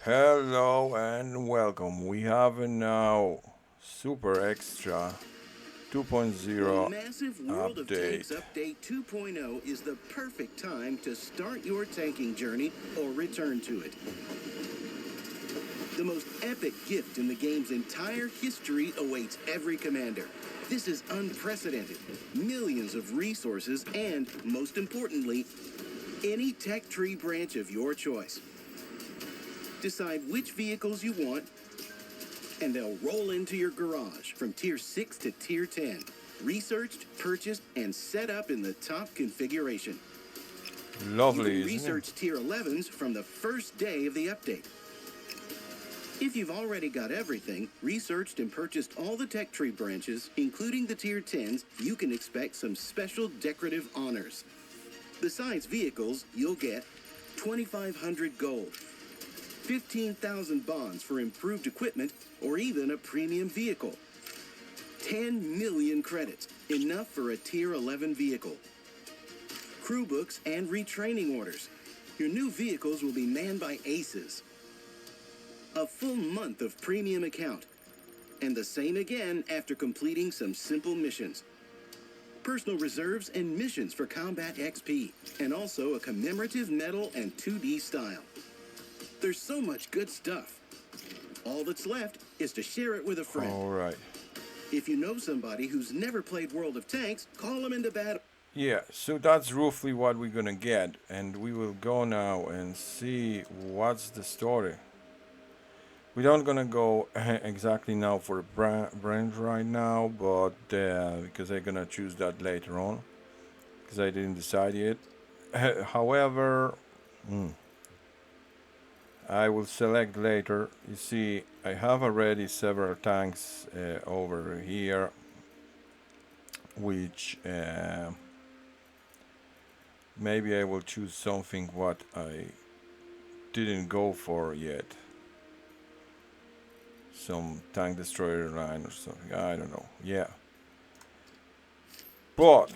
Hello and welcome. We have a now Super Extra The 2.0 massive World of Tanks update. Update 2.0 is the perfect time to start your tanking journey or return to it. The most epic gift in the game's entire history awaits every commander. This is unprecedented. Millions of resources and, most importantly, any tech tree branch of your choice. Decide which vehicles you want, and they'll roll into your garage from Tier 6 to Tier 10. Researched, purchased, and set up in the top configuration. You Lovely, can isn't it? research Tier 11s from the first day of the update. If you've already got everything, researched and purchased all the tech tree branches, including the Tier 10s, you can expect some special decorative honors. Besides vehicles, you'll get 2,500 gold, 15,000 bonds for improved equipment, or even a premium vehicle. 10 million credits, enough for a Tier 11 vehicle. Crew books and retraining orders. Your new vehicles will be manned by aces. A full month of premium account. And the same again after completing some simple missions. Personal reserves and missions for combat XP. And also a commemorative medal and 2D style. There's so much good stuff. All that's left is to share it with a friend. Alright. If you know somebody who's never played World of Tanks, call them into battle. Yeah, so that's roughly what we're gonna get, and we will go now and see what's the story. We don't gonna go exactly now for a brand right now, but because I'm gonna choose that later on, because I didn't decide yet. However, I will select later. You see, I have already several tanks over here, which maybe I will choose something what I didn't go for yet. Some tank destroyer line or something. I don't know. Yeah. But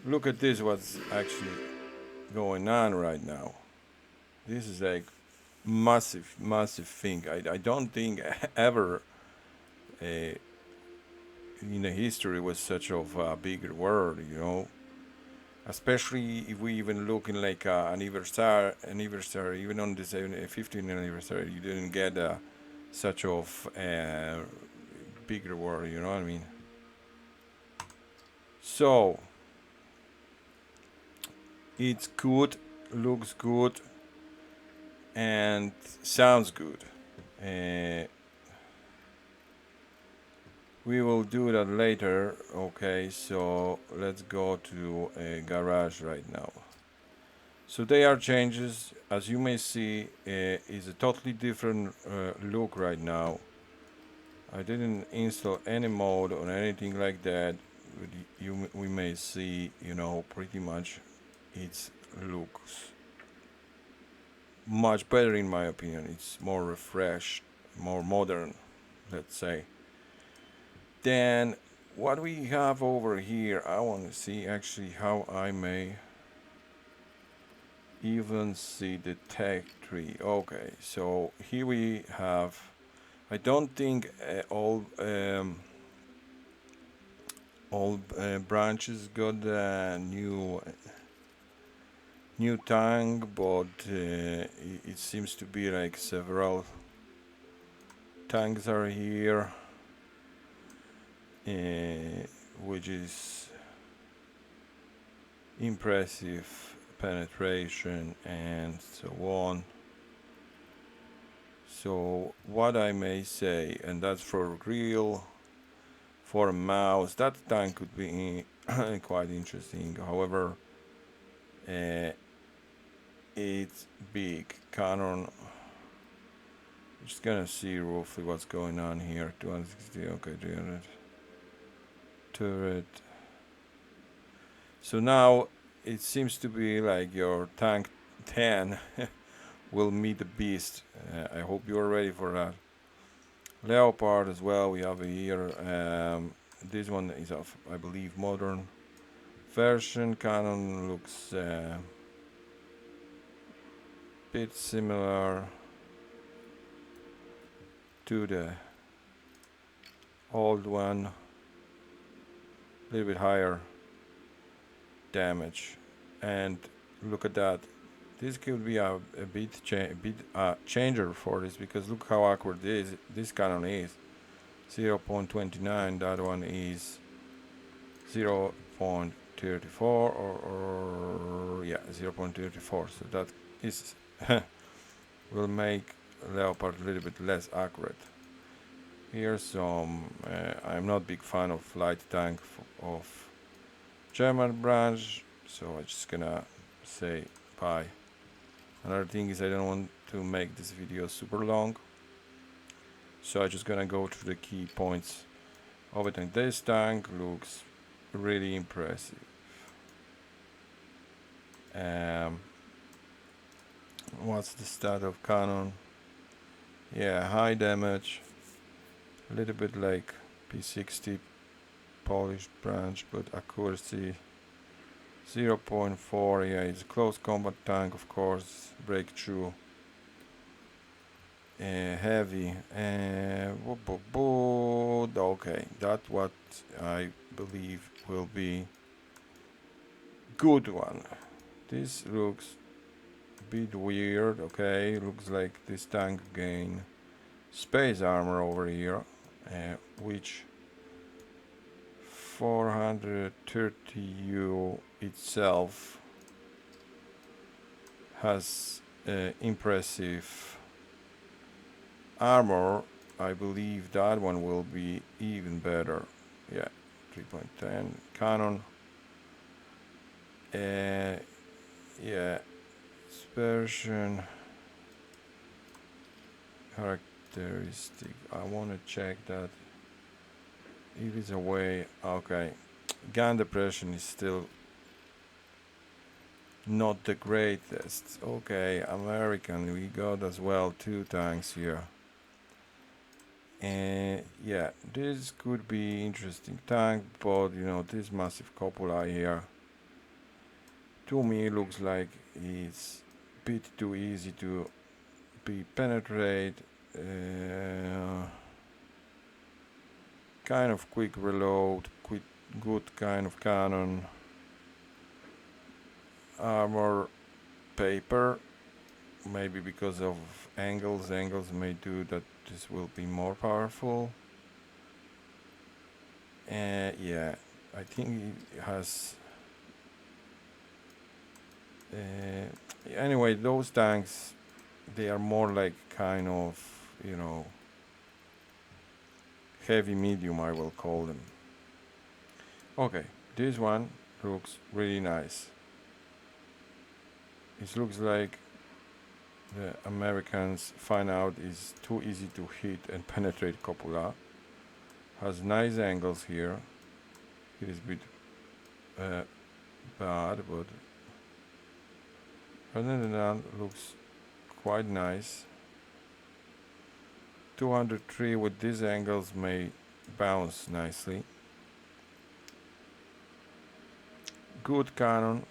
look at this, what's actually going on right now. This is like massive, massive thing. I don't think ever uh, in the history was such of a bigger world, you know. Especially if we even look in like anniversary, even on this 15th anniversary, you didn't get such of bigger world, you know what I mean? So it's good, looks good, and sounds good. Uh, we will do that later. Okay, so let's go to a garage right now. So they are changes, as you may see, is a totally different look right now. I didn't install any mode or anything like that. We may see, you know, pretty much it looks much better in my opinion. It's more refreshed, more modern, let's say. Then what we have over here, I want to see actually how I may even see the tech tree. Okay, so here we have, I don't think all branches got a new tank, but it seems to be like several tanks are here, which is impressive penetration and so on. So what I may say, and that's for real, for a mouse, that tank could be quite interesting. However, uh, it's big. Canon. Just gonna see roughly what's going on here. 260. Okay, 300. Turret. So now it seems to be like your tank 10 will meet the beast. I hope you're ready for that. Leopard as well. We have here. This one is of, I believe, modern version. Canon looks bit similar. to the old one, a little bit higher damage. And look at that. This could be a bit changer for this, because look how awkward this cannon is. 0.29, that one is 0.34 or yeah, 0.34. So that is will make Leopard a little bit less accurate. Here's some. I'm not big fan of light tank of German branch, so I'm just gonna say bye. Another thing is I don't want to make this video super long, so I'm just gonna go through the key points of it. And this tank looks really impressive. What's the stat of cannon? Yeah, high damage, a little bit like P60 polished branch, but accuracy 0.4. Yeah, it's a close combat tank, of course. Breakthrough, heavy. Okay, that's what I believe will be good one. This looks a bit weird. Okay, looks like this tank gain space armor over here, which 430U itself has impressive armor. I believe that one will be even better. Yeah, 3.10 cannon. Yeah, dispersion characteristic. I want to check that if it's away. Okay, gun depression is still not the greatest. Okay, American, we got as well 2 tanks here. And yeah, this could be interesting tank, but you know, this massive cupola here to me looks like it's a bit too easy to be penetrate. Kind of quick reload, good kind of cannon. Armor paper, maybe because of angles may do that this will be more powerful. Yeah, I think it has anyway, those tanks, they are more like kind of, you know, heavy medium, I will call them. Okay, this one looks really nice. It looks like the Americans find out it's too easy to hit and penetrate cupola. Has nice angles here. It is a bit bad, but other than that, looks quite nice. 203 with these angles may bounce nicely. Good cannon.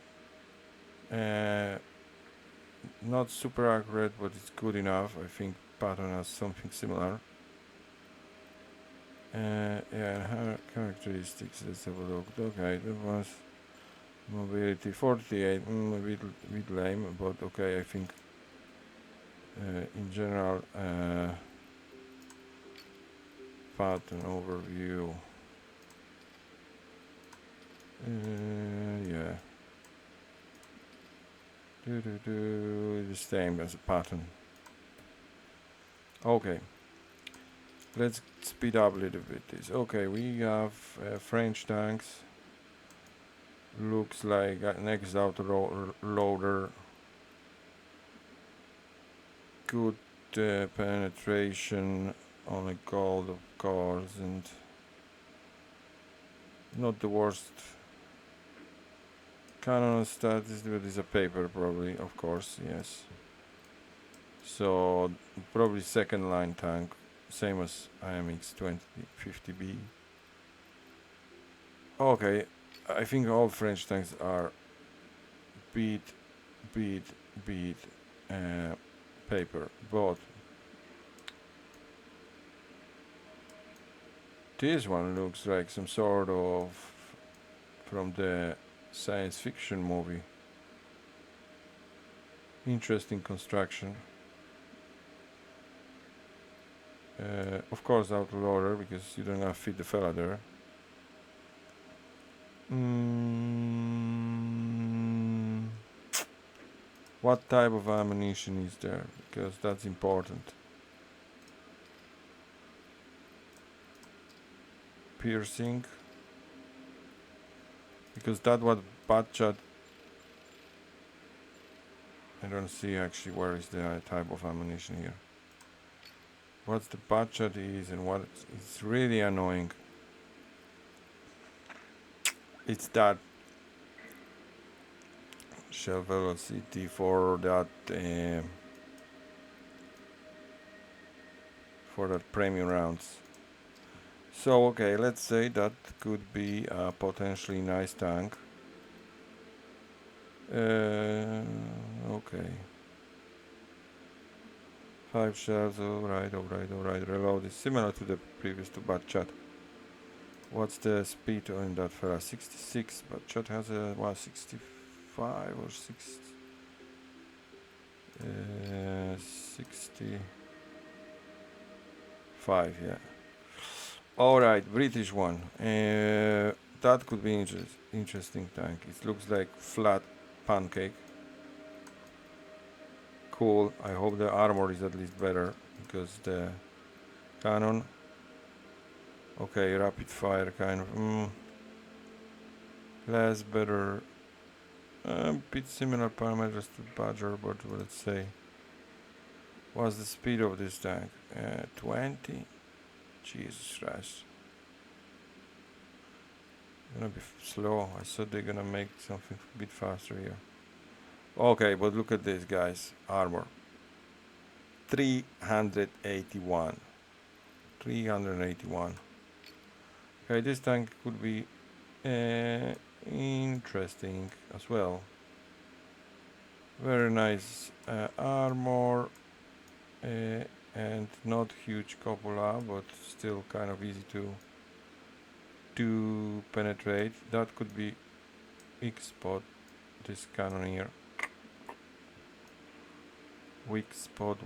Not super accurate, but it's good enough. I think Patton has something similar. Yeah, characteristics, let's have a look. Okay, that was mobility 48, a bit lame, but okay, I think in general, pattern overview, yeah, the same as a pattern. Okay, let's speed up a little bit this. Okay, we have French tanks. Looks like an exhaust loader. Good penetration on a gold, of course, and not the worst cannon stat. But is a paper, probably, of course, yes. So probably second line tank, same as IMX 2050B. Okay, I think all French tanks are beat paper, but This one looks like some sort of from the science fiction movie. Interesting construction. Of course out of order because you don't have to fit the fella there. Mm, what type of ammunition is there? Because that's important. Piercing. Because that what budget. I don't see actually where is the type of ammunition here. What's the budget is and what it's really annoying. It's that shell velocity for that premium rounds. So okay, let's say that could be a potentially nice tank. Okay. 5 shells, alright. Reload is similar to the previous two, but chat. What's the speed on that fella? 66, but chat has a 65 or 60. 65, yeah. Alright, British one. That could be interesting tank. It looks like flat pancake. Cool. I hope the armor is at least better because the cannon. Okay, rapid fire kind of. Less better. A bit similar parameters to Badger, but let's say. What's the speed of this tank? 20. Jesus Christ. Gonna be slow. I thought they're gonna make something a bit faster here. Okay, but look at this, guys. Armor. 381. 381. Okay, this tank could be interesting as well. Very nice armor and not huge cupola, but still kind of easy to penetrate. That could be weak spot. This cannon here. Weak spot.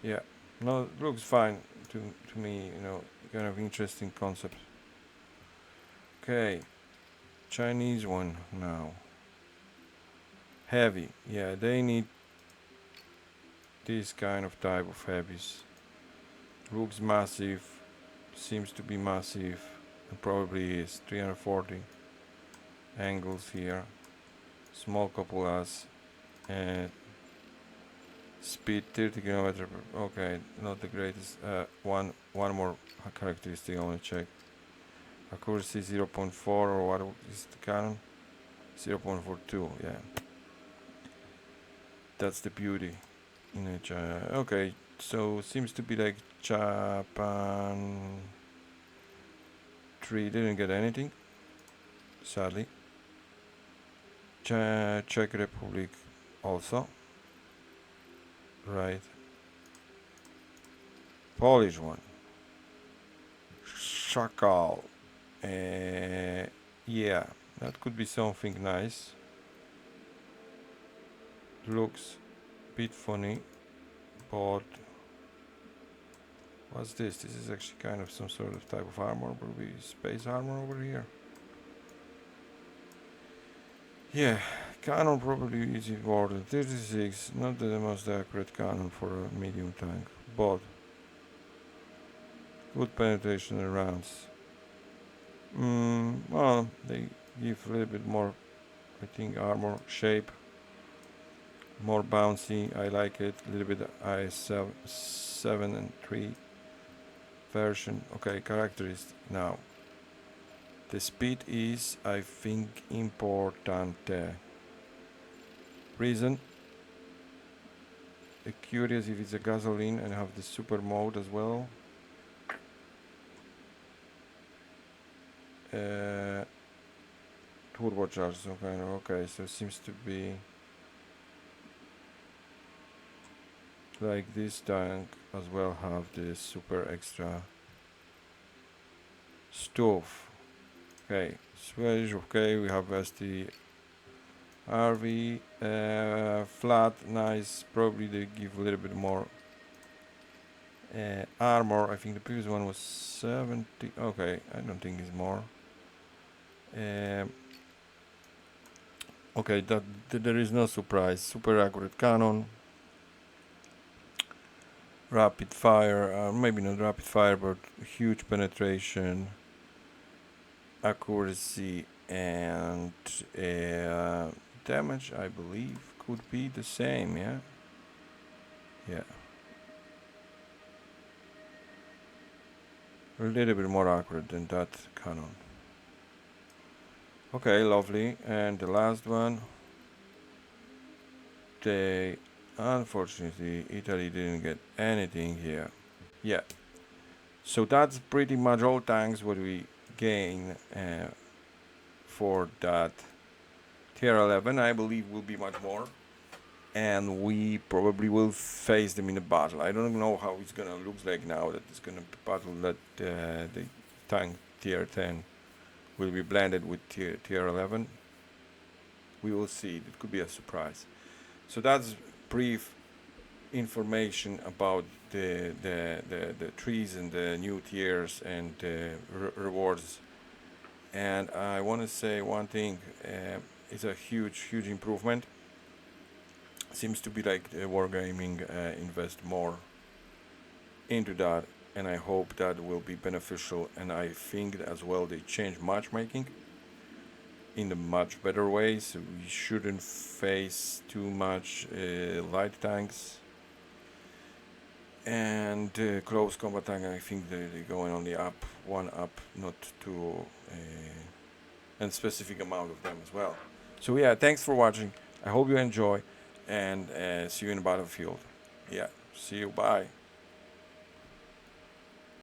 Yeah, no, it looks fine to me. You know, kind of interesting concept. Okay, Chinese one now. Heavy, yeah, they need this kind of type of heavies. Looks massive, seems to be massive, and probably is. 340 angles here, small cupolas, and speed 30 km. Okay, not the greatest. One more characteristic I want to check. Accuracy 0.4 or what is the cannon? 0.42. Yeah, that's the beauty in it. Okay, so seems to be like Japan 3 didn't get anything, sadly. Czech Republic also. Right. Polish one. Shakal. Yeah, that could be something nice. Looks a bit funny, but what's this? This is actually kind of some sort of type of armor, probably space armor over here. Yeah, cannon probably is important. 36, not the most accurate cannon for a medium tank, but good penetration in rounds. Well, they give a little bit more, I think, armor shape, more bouncy. I like it. A little bit IS7 and 3 version. Okay, characteristics now. The speed is, I think, important. Reason. Curious if it's a gasoline and have the super mode as well. Turbocharged, so kind of okay. So it seems to be like this tank as well have this super extra stove. Okay, switch. Okay, we have ST RV flat, nice. Probably they give a little bit more armor. I think the previous one was 70. Okay, I don't think it's more. Um, okay, there is no surprise. Super accurate cannon, rapid fire. Maybe not rapid fire, but huge penetration, accuracy, and damage. I believe could be the same. Yeah, yeah. A little bit more accurate than that cannon. Okay, lovely. And the last one, they unfortunately Italy didn't get anything here. Yeah. So that's pretty much all tanks what we gain for that tier 11. I believe will be much more, and we probably will face them in a battle. I don't know how it's gonna look like now that it's gonna battle that the tank tier 10 will be blended with tier 11. We will see. It could be a surprise. So that's brief information about the trees and the new tiers and the rewards. And I want to say one thing: it's a huge improvement. Seems to be like Wargaming invest more into that, and I hope that will be beneficial. And I think as well they change matchmaking in a much better way, so we shouldn't face too much light tanks and close combat tank. I think they're going on the up, one up, not two, and specific amount of them as well. So yeah, thanks for watching. I hope you enjoy, and see you in the battlefield. Yeah, see you. Bye.